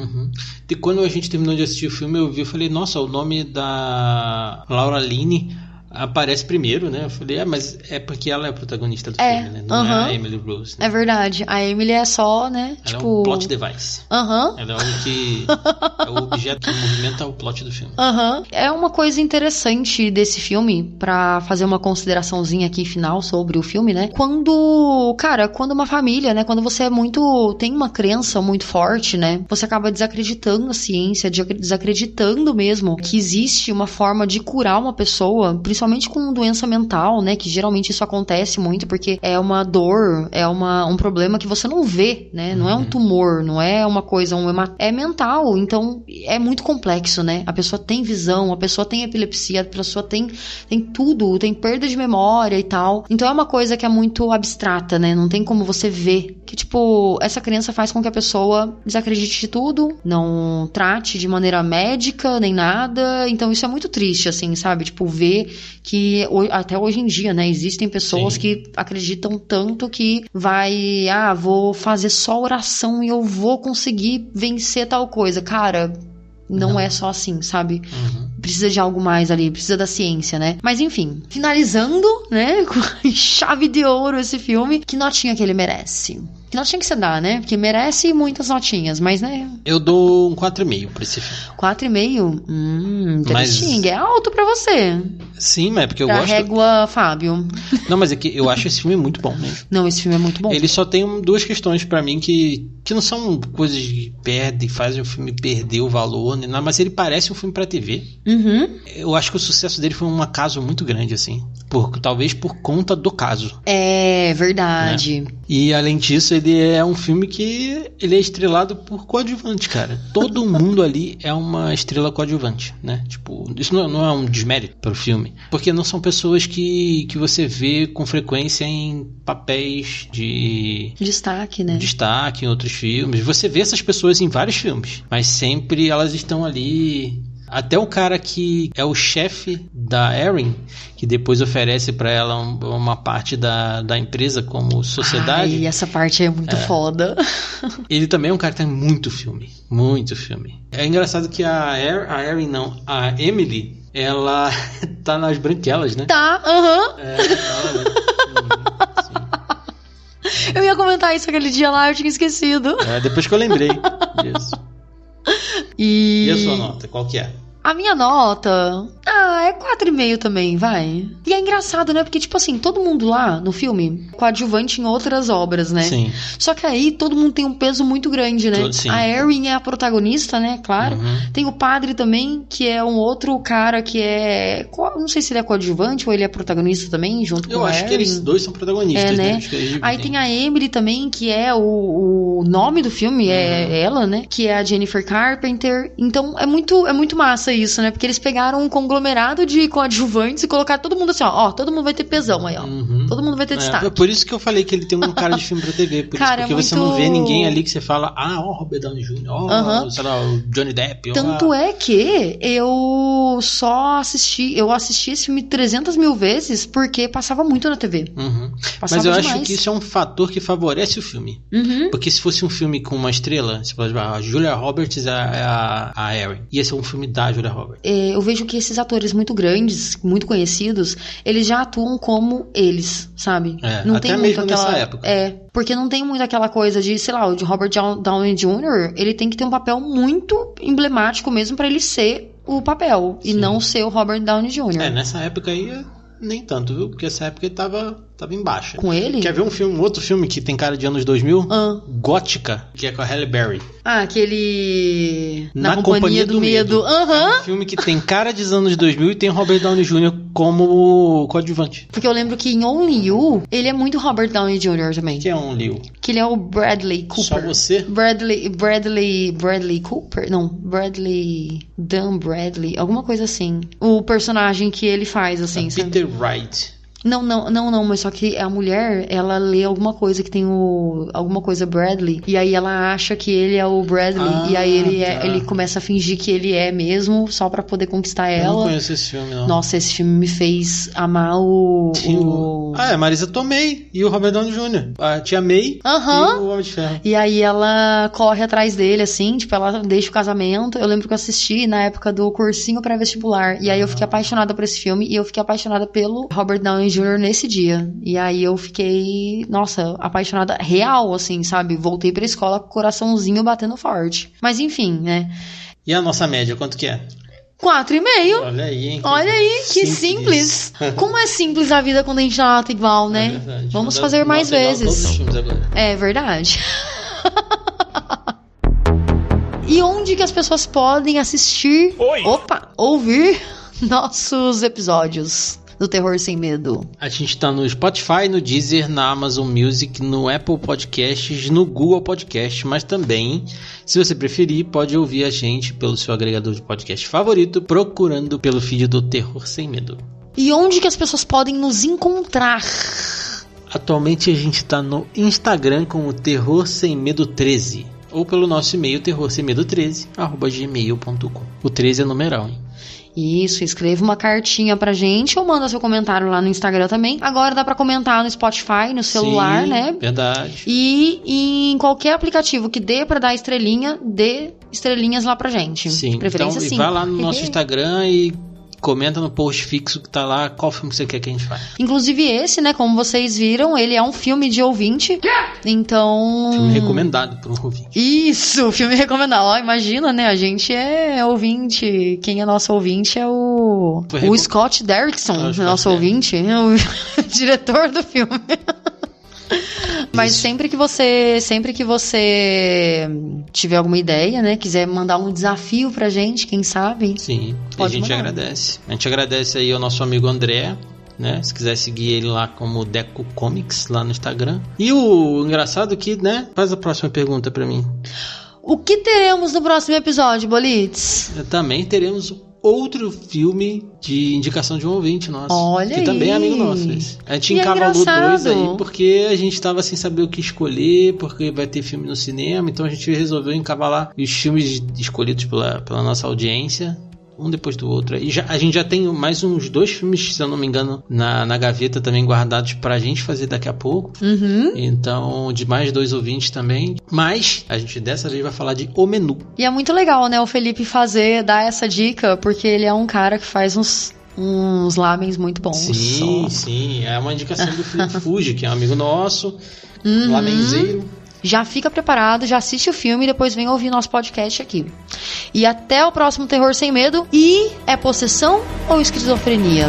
E quando a gente terminou de assistir o filme, eu falei, nossa, o nome da Laura Linney aparece primeiro, né? Eu falei, mas é porque ela é a protagonista do filme, né? Não é a Emily Rose. Né? É verdade. A Emily é só, né? Ela é um plot device. Ela é o objeto que movimenta o plot do filme. É uma coisa interessante desse filme, pra fazer uma consideraçãozinha aqui final sobre o filme, né? Quando uma família, né? Quando você tem uma crença muito forte, né? Você acaba desacreditando a ciência, desacreditando mesmo que existe uma forma de curar uma pessoa, principalmente com doença mental, né, que geralmente isso acontece muito porque é uma dor, é um problema que você não vê, né, não é um tumor, não é uma coisa, é mental, então é muito complexo, né, a pessoa tem visão, a pessoa tem epilepsia, a pessoa tem tudo, tem perda de memória e tal, então é uma coisa que é muito abstrata, né, não tem como você ver, que tipo, essa crença faz com que a pessoa desacredite de tudo, não trate de maneira médica, nem nada, então isso é muito triste, assim, sabe, tipo, ver que até hoje em dia, né, existem pessoas que acreditam tanto que vou fazer só oração e eu vou conseguir vencer tal coisa. Cara, não é só assim, sabe? Precisa de algo mais ali, precisa da ciência, né? Mas enfim, finalizando, né, com chave de ouro esse filme, que notinha que ele merece? Que notinha que você dá, né? Porque merece muitas notinhas, mas, né? Eu dou um 4,5 pra esse filme. 4,5? Interesting. É alto pra você. Sim, mas é porque eu gosto... Régua Fábio. Não, mas é que eu acho esse filme muito bom mesmo. Não, esse filme é muito bom. Ele só tem duas questões pra mim que não são coisas que fazem o filme perder o valor, né? Mas ele parece um filme pra TV. Eu acho que o sucesso dele foi um acaso muito grande, assim. Talvez por conta do caso. É, verdade. Né? E além disso, ele é um filme que ele é estrelado por coadjuvante, cara. Todo mundo ali é uma estrela coadjuvante, né? Tipo, isso não é um desmérito para o filme, porque não são pessoas que você vê com frequência em papéis de destaque, né? Destaque em outros filmes. Você vê essas pessoas em vários filmes, mas sempre elas estão ali. Até o cara que é o chefe da Erin, que depois oferece pra ela uma parte da empresa como sociedade. Ai, essa parte é muito foda. Ele também é um cara que tem muito filme. Muito filme. É engraçado que a Emily, ela tá nas Branquelas, né? Tá, Eu ia comentar isso aquele dia lá, eu tinha esquecido. Depois que eu lembrei disso. E a sua nota, qual que é? A minha nota... é 4,5 também, vai. E é engraçado, né? Porque, tipo assim, todo mundo lá no filme, coadjuvante em outras obras, né? Sim. Só que aí todo mundo tem um peso muito grande, né? Sim. A Erin é a protagonista, né? Claro. Tem o padre também, que é um outro cara que é... Não sei se ele é coadjuvante ou ele é protagonista também, junto com a Erin. Eu acho que eles dois são protagonistas, né? Acho que aí tem a Emily também, que é o nome do filme, é ela, né? Que é a Jennifer Carpenter. Então, é muito massa isso, né? Porque eles pegaram um conglomerado de coadjuvantes e colocaram todo mundo assim, ó, todo mundo vai ter pesão aí, ó. Todo mundo vai ter destaque. Por isso que eu falei que ele tem um cara de filme pra TV. Porque você não vê ninguém ali que você fala, Robert Downey Jr., sei lá, o Johnny Depp. Tanto é que eu assisti esse filme 300 mil vezes porque passava muito na TV. Mas eu acho que isso é um fator que favorece o filme. Porque se fosse um filme com uma estrela, você pode falar, a Julia Roberts é a Erin. Ia ser um filme da Julia Roberts. Eu vejo que esses atores muito grandes, muito conhecidos, eles já atuam como eles, sabe? Não até tem mesmo muito nessa época. Porque não tem muito aquela coisa de, sei lá, o de Robert Downey Jr., ele tem que ter um papel muito emblemático mesmo pra ele ser o papel, e não ser o Robert Downey Jr. Nessa época aí, nem tanto, viu? Porque essa época ele tava em baixa. Com ele? Quer ver um outro filme que tem cara de anos 2000? Gótica, que é com a Halle Berry. Aquele... Na Companhia do Medo. É um filme que tem cara de anos 2000 e tem Robert Downey Jr. como coadjuvante. Porque eu lembro que em Only You, ele é muito Robert Downey Jr. também. Que é Only You? Que ele é o Bradley Cooper. Só você? Bradley Cooper? Não, Dan Bradley, alguma coisa assim. O personagem que ele faz, assim, sabe? Peter Wright. Não, mas só que a mulher, ela lê alguma coisa que tem alguma coisa Bradley, e aí ela acha que ele é o Bradley, e aí ele começa a fingir que ele é mesmo, só pra poder conquistar ela. Eu não conheço esse filme, não. Nossa, esse filme me fez amar é Marisa Tomei e o Robert Downey Jr. A Tia May e o Homem de Ferro. E aí ela corre atrás dele, assim, tipo, ela deixa o casamento. Eu lembro que eu assisti na época do cursinho pré-vestibular, e aí eu fiquei apaixonada por esse filme, e eu fiquei apaixonada pelo Robert Downey Jr. nesse dia. E aí eu fiquei, nossa, apaixonada real, assim, sabe? Voltei pra escola com o coraçãozinho batendo forte. Mas enfim, né? E a nossa média, quanto que é? 4,5. Olha aí, hein? Olha aí, que simples. Como é simples a vida quando a gente dá nota igual, né? É verdade. Vamos fazer mais vezes. Todos os filmes agora. É verdade. E onde que as pessoas podem assistir? Ouvir nossos episódios do Terror Sem Medo? A gente tá no Spotify, no Deezer, na Amazon Music, no Apple Podcasts, no Google Podcast, mas também, se você preferir, pode ouvir a gente pelo seu agregador de podcast favorito, procurando pelo feed do Terror Sem Medo. E onde que as pessoas podem nos encontrar? Atualmente a gente tá no Instagram como Terror Sem Medo 13, ou pelo nosso e-mail terrorsemmedo13@gmail.com. O 13 é numeral, hein? Isso, escreva uma cartinha pra gente ou manda seu comentário lá no Instagram também. Agora dá pra comentar no Spotify, no celular, né? Verdade. E em qualquer aplicativo que dê pra dar estrelinha, dê estrelinhas lá pra gente. Sim. De preferência, então, sim. Vai lá no nosso Instagram e comenta no post fixo que tá lá qual filme você quer que a gente faça. Inclusive esse, né, como vocês viram, ele é um filme de ouvinte. Então... Filme recomendado por um ouvinte. Isso, filme recomendado. Ó, imagina, né, a gente é ouvinte. Quem é nosso ouvinte é o Scott Derrickson, nosso ouvinte, o diretor do filme. Mas sempre que você tiver alguma ideia, né, quiser mandar um desafio pra gente, quem sabe? Sim, a gente agradece. A gente agradece aí ao nosso amigo André, né? Se quiser seguir ele lá como Deco Comics lá no Instagram. E o engraçado que, né, faz a próxima pergunta pra mim. O que teremos no próximo episódio, Bolitz? Também teremos outro filme de indicação de um ouvinte nosso. Olha que aí. também é amigo nosso. A gente encavalou dois aí porque a gente tava sem saber o que escolher, porque vai ter filme no cinema, então a gente resolveu encavalar os filmes escolhidos pela nossa audiência, um depois do outro. E a gente já tem mais uns 2 filmes, se eu não me engano, na gaveta também guardados pra gente fazer daqui a pouco. Então, de mais 2 ouvintes também. Mas a gente dessa vez vai falar de O Menu. E é muito legal, né, o Felipe dar essa dica, porque ele é um cara que faz uns lamens muito bons. Sim. É uma indicação do Felipe Fuji, que é um amigo nosso, lamenzeiro. já fica preparado, já assiste o filme e depois vem ouvir nosso podcast aqui. E até o próximo Terror Sem Medo. E é possessão ou esquizofrenia?